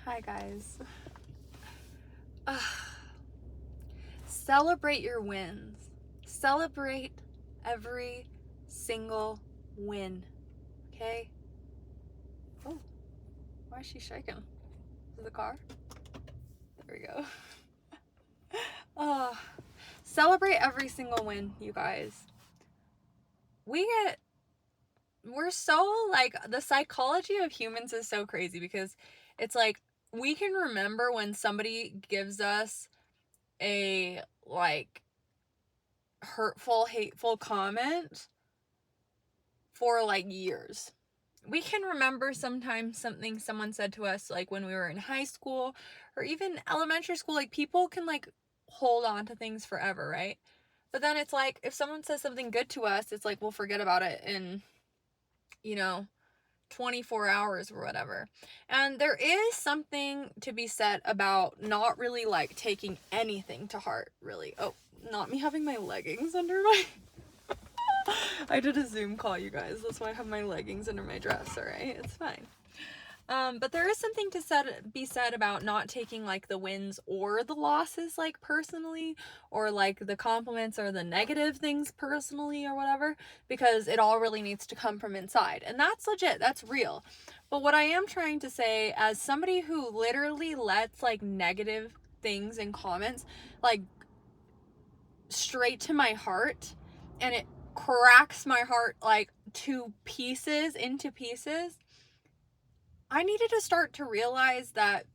Hi guys. Celebrate your wins. Celebrate every single win. Okay? Oh, why is she shaking? Is it the car? There we go. Celebrate every single win, you guys. We're so, like, the psychology of humans is so crazy because it's like we can remember when somebody gives us a, like, hurtful, hateful comment for, like, years. We can remember sometimes something someone said to us, like, when we were in high school or even elementary school. Like, people can, like, hold on to things forever, right? But then it's like, if someone says something good to us, it's like we'll forget about it in, 24 hours or whatever. And there is something to be said about not really, like, taking anything to heart, really. Oh, not me having my leggings under my... I did a Zoom call, you guys. That's why I have my leggings under my dress, alright? It's fine. But there is something to be said about not taking, like, the wins or the losses, like, personally, or, like, the compliments or the negative things personally or whatever, because it all really needs to come from inside. And that's legit. That's real. But what I am trying to say, as somebody who literally lets, like, negative things and comments, like, straight to my heart, and it cracks my heart, like, into pieces, I needed to start to realize that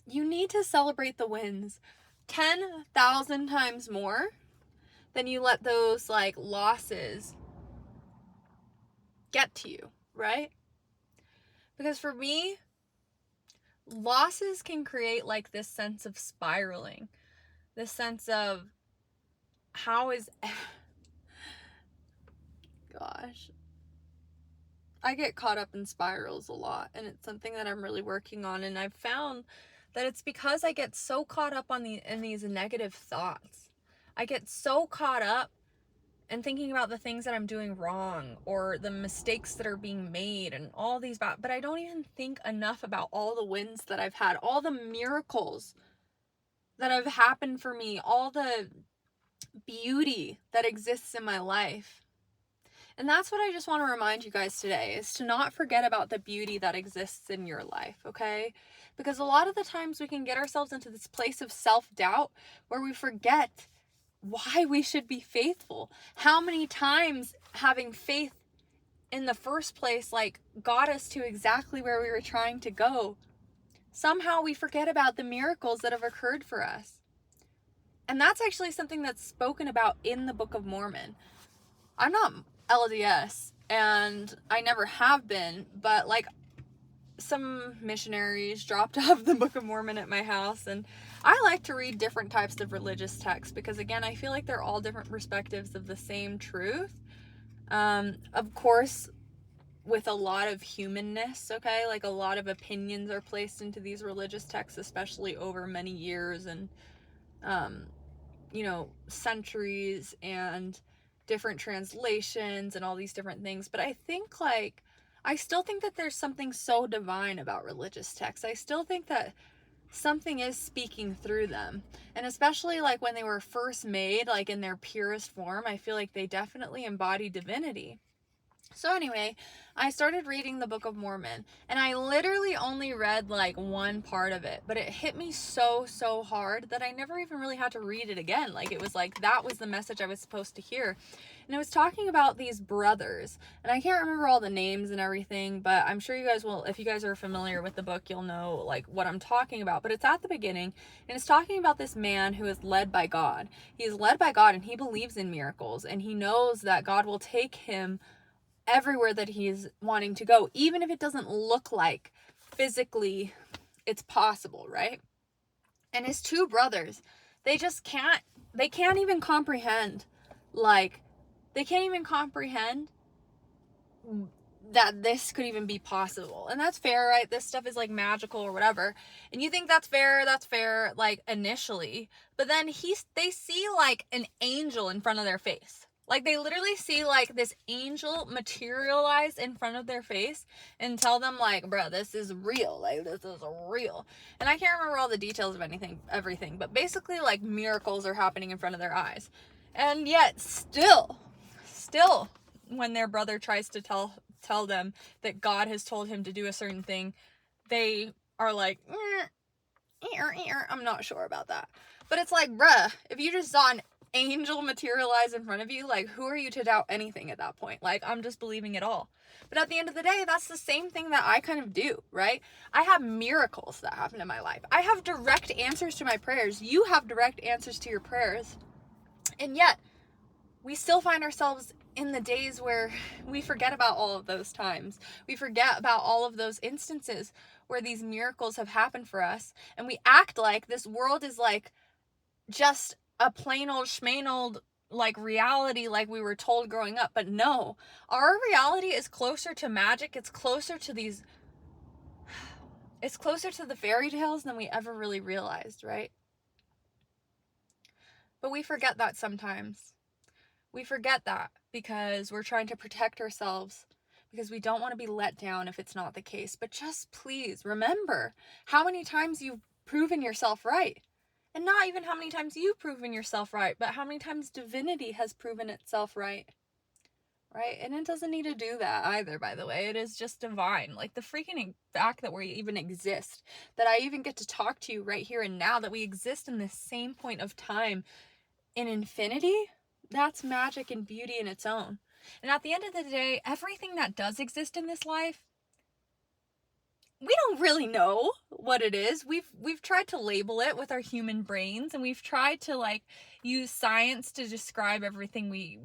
you need to celebrate the wins 10,000 times more than you let those, like, losses get to you, right? Because for me, losses can create, like, this sense of spiraling, this sense of gosh, I get caught up in spirals a lot, and it's something that I'm really working on. And I've found that it's because I get so caught up in these negative thoughts. I get so caught up in thinking about the things that I'm doing wrong or the mistakes that are being made and all these but I don't even think enough about all the wins that I've had, all the miracles that have happened for me, all the beauty that exists in my life. And that's what I just want to remind you guys today, is to not forget about the beauty that exists in your life, okay? Because a lot of the times we can get ourselves into this place of self-doubt where we forget why we should be faithful. How many times having faith in the first place, like, got us to exactly where we were trying to go. Somehow we forget about the miracles that have occurred for us. And that's actually something that's spoken about in the Book of Mormon. I'm not LDS, and I never have been, but, like, some missionaries dropped off the Book of Mormon at my house, and I like to read different types of religious texts because, again, I feel like they're all different perspectives of the same truth. Of course, with a lot of humanness, okay? Like, a lot of opinions are placed into these religious texts, especially over many years and, centuries and different translations and all these different things. But I think, like, I still think that there's something so divine about religious texts. I still think that something is speaking through them. And especially, like, when they were first made, like, in their purest form, I feel like they definitely embody divinity. So anyway, I started reading the Book of Mormon, and I literally only read, like, one part of it, but it hit me so hard that I never even really had to read it again. Like, it was like that was the message I was supposed to hear. And it was talking about these brothers, and I can't remember all the names and everything, but I'm sure you guys will. If you guys are familiar with the book, you'll know, like, what I'm talking about. But it's at the beginning, and it's talking about this man who is led by God. He's led by God, and he believes in miracles, and he knows that God will take him everywhere that he's wanting to go, even if it doesn't look like physically it's possible, right? And his two brothers, they can't even comprehend, like, they can't even comprehend that this could even be possible. And that's fair, right? This stuff is, like, magical or whatever, and you think that's fair, like, initially, but then they see, like, an angel in front of their face. Like, they literally see, like, this angel materialize in front of their face and tell them, like, bruh, this is real. Like, this is real. And I can't remember all the details of everything. But basically, like, miracles are happening in front of their eyes. And yet, still, when their brother tries to tell them that God has told him to do a certain thing, they are like, I'm not sure about that. But it's like, bruh, if you just saw an angel materialize in front of you, like, who are you to doubt anything at that point? Like, I'm just believing it all. But at the end of the day, that's the same thing that I kind of do, right? I have miracles that happen in my life. I have direct answers to my prayers. You have direct answers to your prayers. And yet, we still find ourselves in the days where we forget about all of those times. We forget about all of those instances where these miracles have happened for us. And we act like this world is like just a plain old schmain old like reality like we were told growing up. But no, our reality is closer to magic. It's closer to the fairy tales than we ever really realized, right? But we forget that sometimes. We forget that because we're trying to protect ourselves, because we don't want to be let down if it's not the case. But just please remember how many times you've proven yourself right. And not even how many times you've proven yourself right, but how many times divinity has proven itself right. Right? And it doesn't need to do that either, by the way. It is just divine. Like, the freaking fact that we even exist, that I even get to talk to you right here and now, that we exist in this same point of time in infinity, that's magic and beauty in its own. And at the end of the day, everything that does exist in this life, we don't really know what it is. We've tried to label it with our human brains, and we've tried to like use science to describe everything we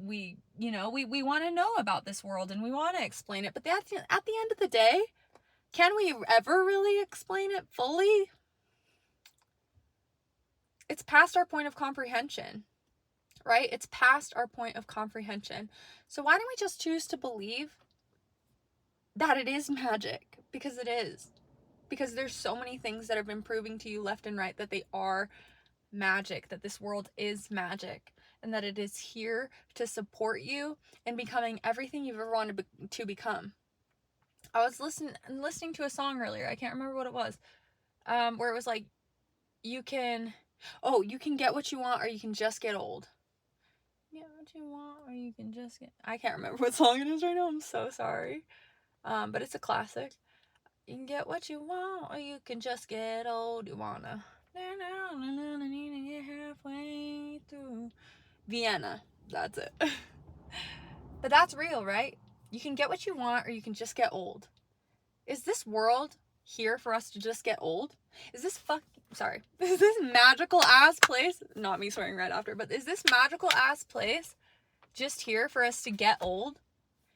want to know about this world, and we want to explain it. But at the end of the day, can we ever really explain it fully? It's past our point of comprehension. Right? It's past our point of comprehension. So why don't we just choose to believe that it is magic? Because it is. Because there's so many things that have been proving to you left and right that they are magic, that this world is magic, and that it is here to support you in becoming everything you've ever wanted to become. I was listening to a song earlier. I can't remember what it was. Where it was like, you can get what you want, or you can just get old. Get what you want, or you can just get... I can't remember what song it is right now. I'm so sorry. But it's a classic. You can get what you want, or you can just get old. You wanna get halfway through Vienna. That's it. But that's real, right? You can get what you want, or you can just get old. Is this world here for us to just get old? Is this magical ass place, not me swearing right after, but is this magical ass place just here for us to get old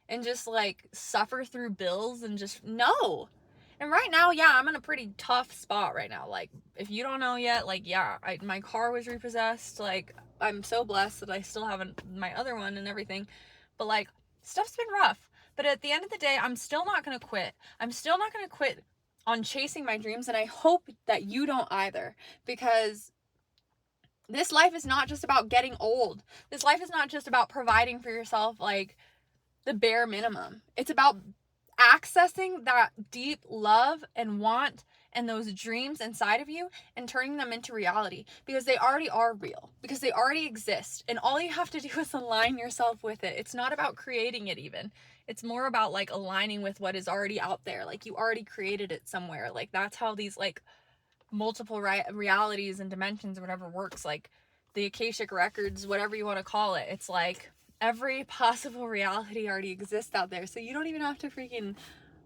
and just like suffer through bills and just... No. And right now, yeah, I'm in a pretty tough spot right now. Like, if you don't know yet, like, yeah, my car was repossessed. Like, I'm so blessed that I still have my other one and everything. But like, stuff's been rough. But at the end of the day, I'm still not going to quit. I'm still not going to quit on chasing my dreams. And I hope that you don't either. Because this life is not just about getting old. This life is not just about providing for yourself, like, the bare minimum. It's about accessing that deep love and want and those dreams inside of you and turning them into reality, because they already are real, because they already exist, and all you have to do is align yourself with it. It's not about creating it even. It's more about like aligning with what is already out there. Like, you already created it somewhere. Like, that's how these like multiple realities and dimensions or whatever works. Like the Akashic records, whatever you want to call it, it's like every possible reality already exists out there. So you don't even have to freaking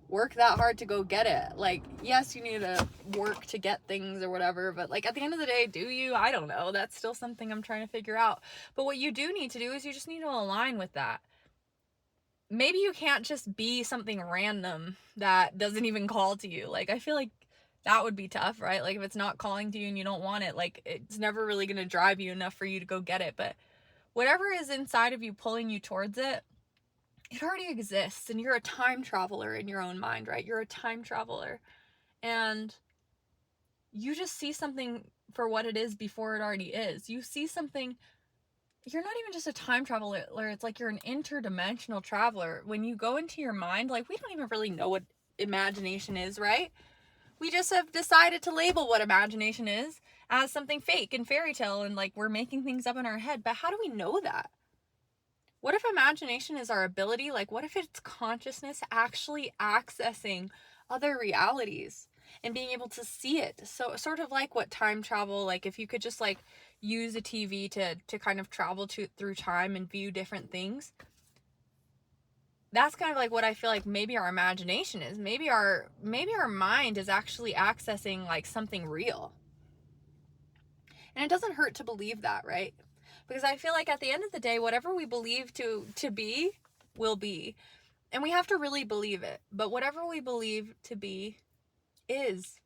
work that hard to go get it. Like, yes, you need to work to get things or whatever, but like at the end of the day, do you? I don't know. That's still something I'm trying to figure out. But what you do need to do is you just need to align with that. Maybe you can't just be something random that doesn't even call to you. Like, I feel like that would be tough, right? Like, if it's not calling to you and you don't want it, like, it's never really going to drive you enough for you to go get it. But whatever is inside of you pulling you towards it, it already exists. And you're a time traveler in your own mind, right? You're a time traveler. And you just see something for what it is before it already is. You see something you're not even just a time traveler, it's like you're an interdimensional traveler. When you go into your mind, like, we don't even really know what imagination is, right? We just have decided to label what imagination is as something fake and fairy tale, and like we're making things up in our head. But how do we know that? What if imagination is our ability? Like, what if it's consciousness actually accessing other realities and being able to see it? So sort of like what time travel, like if you could just like use a TV to kind of travel through time and view different things. That's kind of like what I feel like maybe our imagination is. Maybe our mind is actually accessing like something real. And it doesn't hurt to believe that, right? Because I feel like at the end of the day, whatever we believe to be will be. And we have to really believe it. But whatever we believe to be is.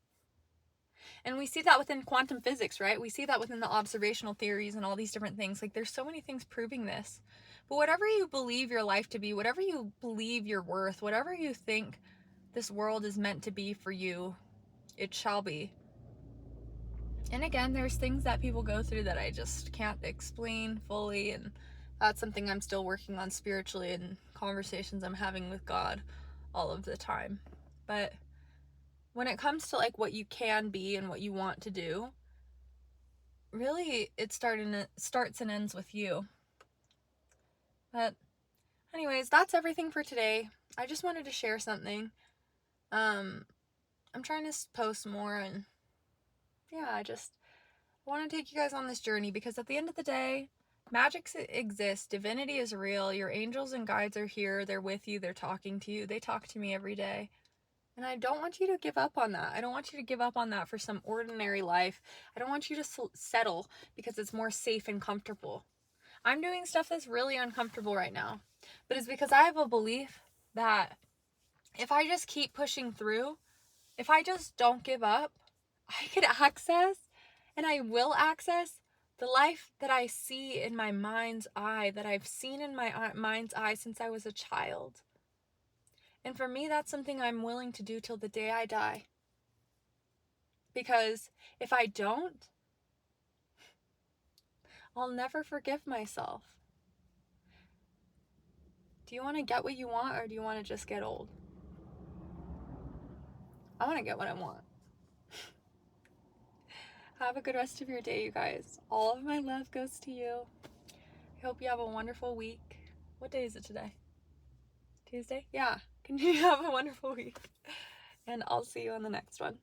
And we see that within quantum physics, right? We see that within the observational theories and all these different things. Like, there's so many things proving this. But whatever you believe your life to be, whatever you believe you're worth, whatever you think this world is meant to be for you, it shall be. And again, there's things that people go through that I just can't explain fully, and that's something I'm still working on spiritually and conversations I'm having with God all of the time. But when it comes to like what you can be and what you want to do, really it starts and ends with you. But anyways, that's everything for today. I just wanted to share something. I'm trying to post more, and yeah, I want to take you guys on this journey, because at the end of the day, magic exists, divinity is real, your angels and guides are here, they're with you, they're talking to you, they talk to me every day. And I don't want you to give up on that. I don't want you to give up on that for some ordinary life. I don't want you to settle because it's more safe and comfortable. I'm doing stuff that's really uncomfortable right now, but it's because I have a belief that if I just keep pushing through, if I just don't give up, I could access, and I will access, the life that I see in my mind's eye, that I've seen in my mind's eye since I was a child. And for me, that's something I'm willing to do till the day I die. Because if I don't, I'll never forgive myself. Do you want to get what you want, or do you want to just get old? I want to get what I want. Have a good rest of your day, you guys. All of my love goes to you. I hope you have a wonderful week. What day is it today? Tuesday? Yeah. Continue to have a wonderful week. And I'll see you on the next one.